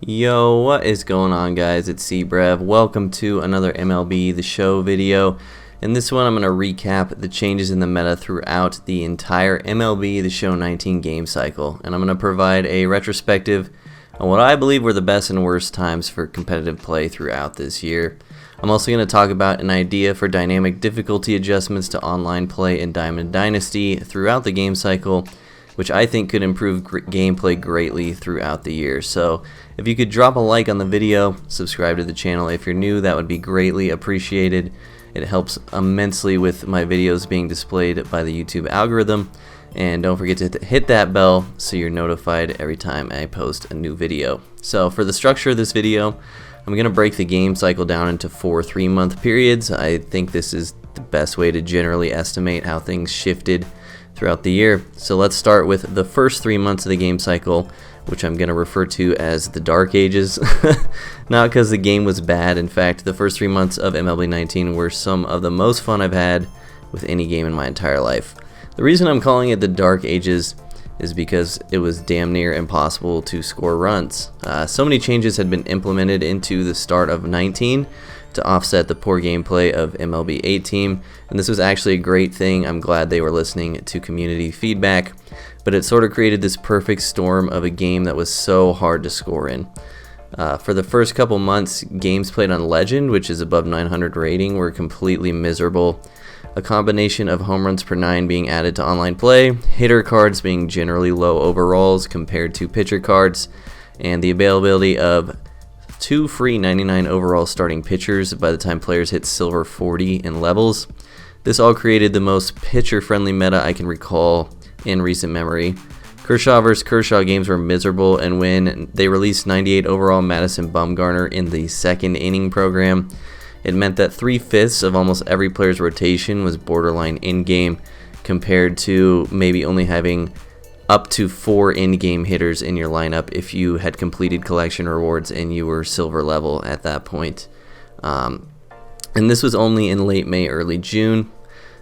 Yo, what is going on, guys? It's Cbrev. Welcome to another MLB The Show video. In this one, I'm going to recap the changes in the meta throughout the entire MLB The Show 19 game cycle, and I'm going to provide a retrospective on what I believe were the best and worst times for competitive play throughout this year. I'm also going to talk about an idea for dynamic difficulty adjustments to online play in Diamond Dynasty throughout the game cycle, which I think could improve gameplay greatly throughout the year. So if you could drop a like on the video, subscribe to the channel if you're new, that would be greatly appreciated. It helps immensely with my videos being displayed by the YouTube algorithm. And don't forget to hit that bell so you're notified every time I post a new video. So for the structure of this video, I'm going to break the game cycle down into 4 3-month periods. I think this is the best way to generally estimate how things shifted throughout the year. So let's start with the first 3 months of the game cycle, which I'm going to refer to as the Dark Ages. Not because the game was bad. In fact, the first 3 months of MLB 19 were some of the most fun I've had with any game in my entire life. The reason I'm calling it the Dark Ages is because it was damn near impossible to score runs. So many changes had been implemented into the start of 19 to offset the poor gameplay of MLB 18, and this was actually a great thing. I'm glad they were listening to community feedback, but it sort of created this perfect storm of a game that was so hard to score in. For the first couple months, games played on Legend, which is above 900 rating, were completely miserable. A combination of home runs per 9 being added to online play, hitter cards being generally low overalls compared to pitcher cards, and the availability of 2 free 99 overall starting pitchers by the time players hit silver 40 in levels. This all created the most pitcher-friendly meta I can recall in recent memory. Kershaw vs. Kershaw games were miserable, and when they released 98 overall Madison Bumgarner in the second inning program, it meant that 3/5 of almost every player's rotation was borderline in-game, compared to maybe only having up to 4 in-game hitters in your lineup if you had completed collection rewards and you were silver level at that point. And this was only in late May, early June.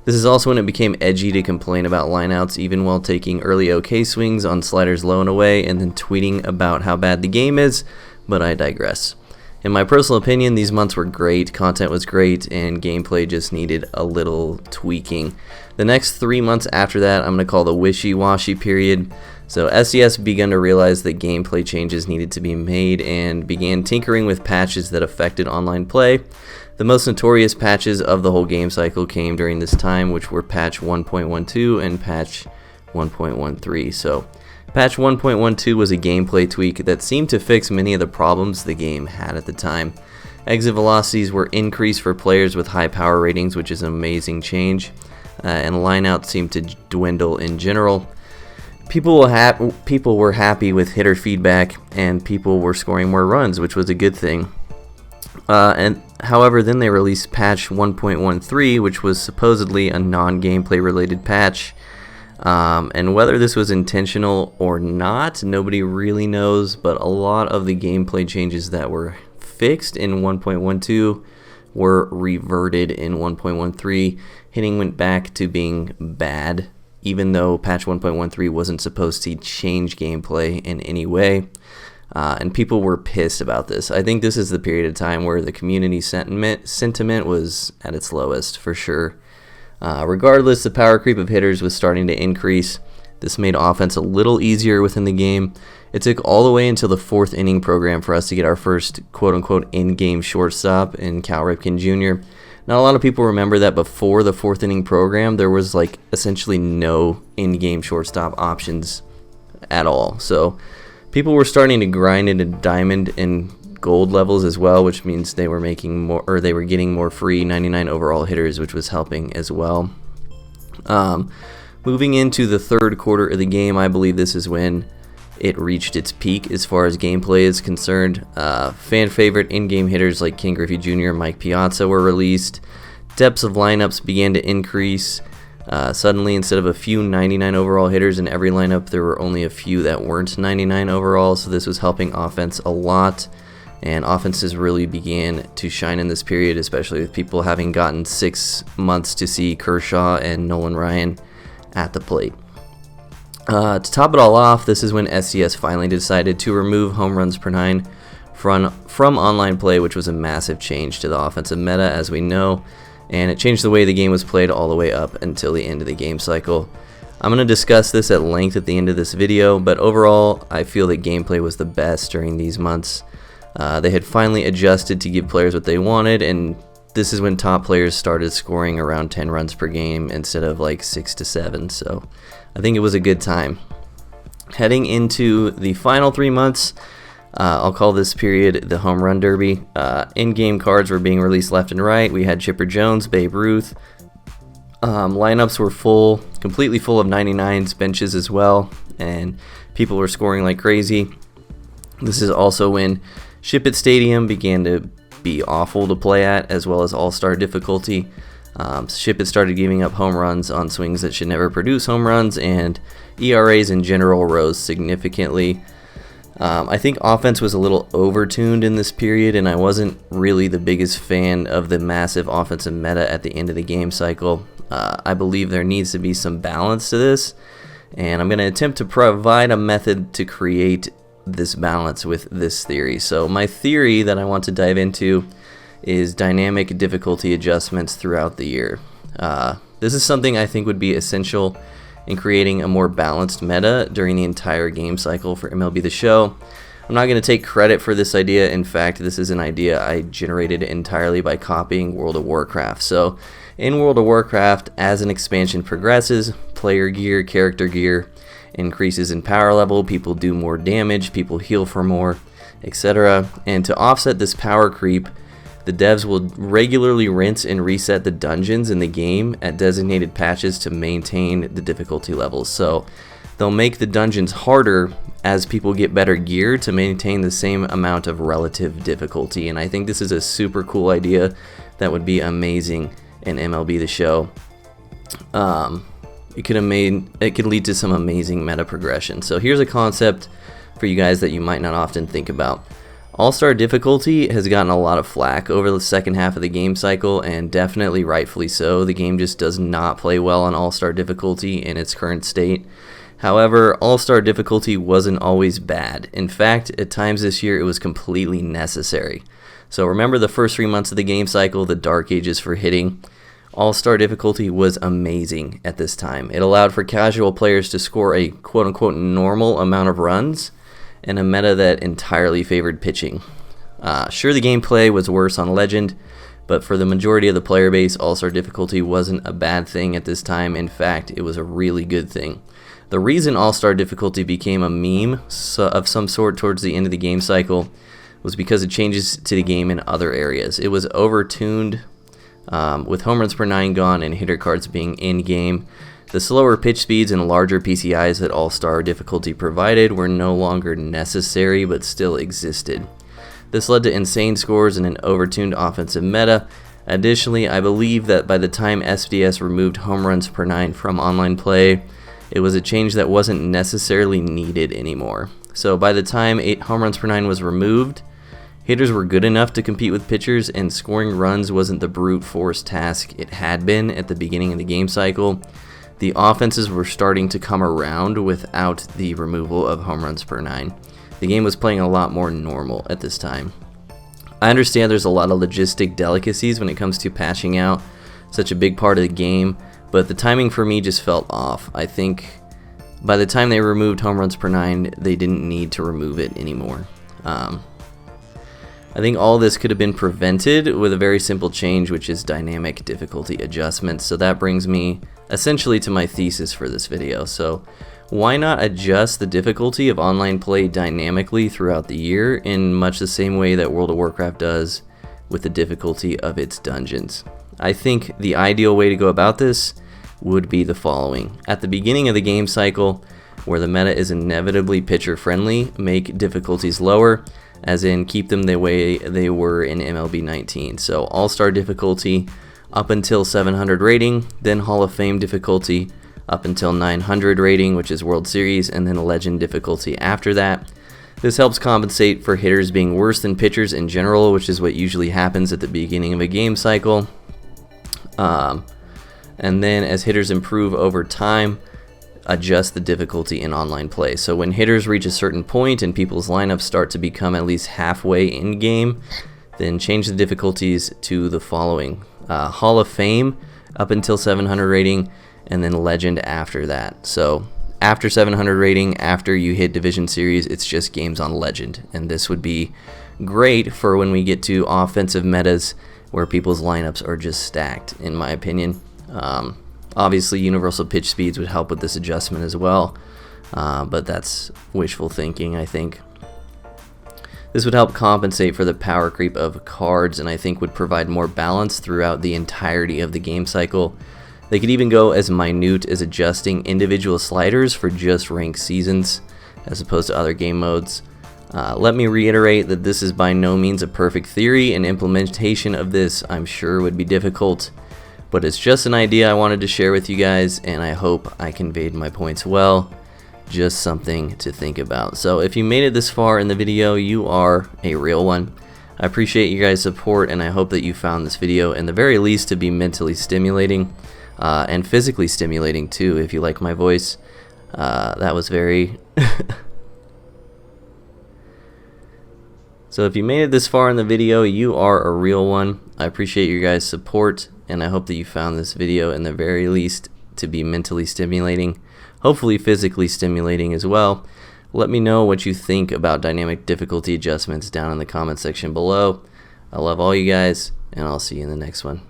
This is also when it became edgy to complain about lineouts even while taking early OK swings on sliders low and away and then tweeting about how bad the game is, but I digress. In my personal opinion, these months were great, content was great, and gameplay just needed a little tweaking. The next 3 months after that, I'm going to call the Wishy Washy period. So SES began to realize that gameplay changes needed to be made and began tinkering with patches that affected online play. The most notorious patches of the whole game cycle came during this time, which were patch 1.12 and patch 1.13. So patch 1.12 was a gameplay tweak that seemed to fix many of the problems the game had at the time. Exit velocities were increased for players with high power ratings, which is an amazing change, and lineouts seemed to dwindle in general. People were happy with hitter feedback, and people were scoring more runs, which was a good thing. And however, then they released patch 1.13, which was supposedly a non-gameplay related patch. And whether this was intentional or not, nobody really knows, but a lot of the gameplay changes that were fixed in 1.12 were reverted in 1.13. Hitting went back to being bad, even though patch 1.13 wasn't supposed to change gameplay in any way. And people were pissed about this. I think this is the period of time where the community sentiment was at its lowest, for sure. Regardless, the power creep of hitters was starting to increase. This made offense a little easier within the game. It took all the way until the 4th inning program for us to get our first quote-unquote in-game shortstop in Cal Ripken Jr. Not a lot of people remember that before the 4th inning program, there was like essentially no in-game shortstop options at all. So people were starting to grind into diamond and gold levels as well, which means they were making more, or they were getting more free 99 overall hitters, which was helping as well. Moving into the third quarter of the game, I believe this is when it reached its peak as far as gameplay is concerned. Fan favorite in-game hitters like King Griffey Jr. and Mike Piazza were released. Depths of lineups began to increase. Suddenly, instead of a few 99 overall hitters in every lineup, there were only a few that weren't 99 overall, so this was helping offense a lot. And offenses really began to shine in this period, especially with people having gotten 6 months to see Kershaw and Nolan Ryan at the plate. To top it all off, this is when SDS finally decided to remove home runs per 9 from online play, which was a massive change to the offensive meta, as we know, and it changed the way the game was played all the way up until the end of the game cycle. I'm going to discuss this at length at the end of this video, but overall, I feel that gameplay was the best during these months. They had finally adjusted to give players what they wanted, and this is when top players started scoring around 10 runs per game instead of like 6 to 7, so I think it was a good time. Heading into the final 3 months, I'll call this period the Home Run Derby. In-game cards were being released left and right. We had Chipper Jones, Babe Ruth. Lineups were full, completely full of 99s, benches as well, and people were scoring like crazy. This is also when Ship It Stadium began to be awful to play at, as well as All-Star difficulty. Ship It started giving up home runs on swings that should never produce home runs, and ERAs in general rose significantly. I think offense was a little overtuned in this period, and I wasn't really the biggest fan of the massive offensive meta at the end of the game cycle. I believe there needs to be some balance to this, and I'm going to attempt to provide a method to create this balance with this theory. So my theory that I want to dive into is dynamic difficulty adjustments throughout the year. This is something I think would be essential in creating a more balanced meta during the entire game cycle for MLB The Show. I'm not going to take credit for this idea. In fact, this is an idea I generated entirely by copying World of Warcraft. So in World of Warcraft, as an expansion progresses, player gear, character gear increases in power level, people do more damage, people heal for more, etc. And to offset this power creep, the devs will regularly rinse and reset the dungeons in the game at designated patches to maintain the difficulty levels. So they'll make the dungeons harder as people get better gear to maintain the same amount of relative difficulty. And I think this is a super cool idea that would be amazing in MLB The Show. It could lead to some amazing meta progression. So here's a concept for you guys that you might not often think about. All-Star difficulty has gotten a lot of flack over the second half of the game cycle, and definitely rightfully so. The game just does not play well on All-Star difficulty in its current state. However, All-Star difficulty wasn't always bad. In fact, at times this year it was completely necessary. So remember the first 3 months of the game cycle, the dark ages for hitting. All-Star difficulty was amazing at this time. It allowed for casual players to score a quote-unquote normal amount of runs in a meta that entirely favored pitching. Sure, the gameplay was worse on Legend, but for the majority of the player base, All-Star difficulty wasn't a bad thing at this time. In fact, it was a really good thing. The reason All-Star difficulty became a meme of some sort towards the end of the game cycle was because it changes to the game in other areas. It was overtuned, with home runs per 9 gone and hitter cards being in-game. The slower pitch speeds and larger PCIs that All-Star difficulty provided were no longer necessary but still existed. This led to insane scores and an overtuned offensive meta. Additionally, I believe that by the time SDS removed home runs per 9 from online play, it was a change that wasn't necessarily needed anymore. So by the time 8 home runs per 9 was removed, hitters were good enough to compete with pitchers, and scoring runs wasn't the brute force task it had been at the beginning of the game cycle. The offenses were starting to come around without the removal of home runs per 9. The game was playing a lot more normal at this time. I understand there's a lot of logistic delicacies when it comes to patching out such a big part of the game, but the timing for me just felt off. I think by the time they removed home runs per 9, they didn't need to remove it anymore. I think all this could have been prevented with a very simple change, which is dynamic difficulty adjustments. So that brings me essentially to my thesis for this video. So why not adjust the difficulty of online play dynamically throughout the year in much the same way that World of Warcraft does with the difficulty of its dungeons? I think the ideal way to go about this would be the following. At the beginning of the game cycle, where the meta is inevitably pitcher friendly, make difficulties lower, as in keep them the way they were in MLB 19. So All-Star difficulty up until 700 rating, then Hall of Fame difficulty up until 900 rating, which is World Series, and then Legend difficulty after that. This helps compensate for hitters being worse than pitchers in general, which is what usually happens at the beginning of a game cycle. And then as hitters improve over time, adjust the difficulty in online play. So when hitters reach a certain point and people's lineups start to become at least halfway in game, then change the difficulties to the following: Hall of Fame up until 700 rating, and then Legend after that. So after 700 rating, after you hit Division Series, it's just games on Legend, and this would be great for when we get to offensive metas where people's lineups are just stacked, in my opinion. Obviously, universal pitch speeds would help with this adjustment as well, but that's wishful thinking, I think. This would help compensate for the power creep of cards, and I think would provide more balance throughout the entirety of the game cycle. They could even go as minute as adjusting individual sliders for just ranked seasons, as opposed to other game modes. Let me reiterate that this is by no means a perfect theory, and implementation of this I'm sure would be difficult, but it's just an idea I wanted to share with you guys, and I hope I conveyed my points well. Just something to think about. So if you made it this far in the video, you are a real one. I appreciate you guys' support, and I hope that you found this video, in the very least, to be mentally stimulating, and physically stimulating too, if you like my voice. That was very... So if you made it this far in the video, you are a real one. I appreciate your guys' support, and I hope that you found this video, in the very least, to be mentally stimulating, hopefully physically stimulating as well. Let me know what you think about dynamic difficulty adjustments down in the comment section below. I love all you guys, and I'll see you in the next one.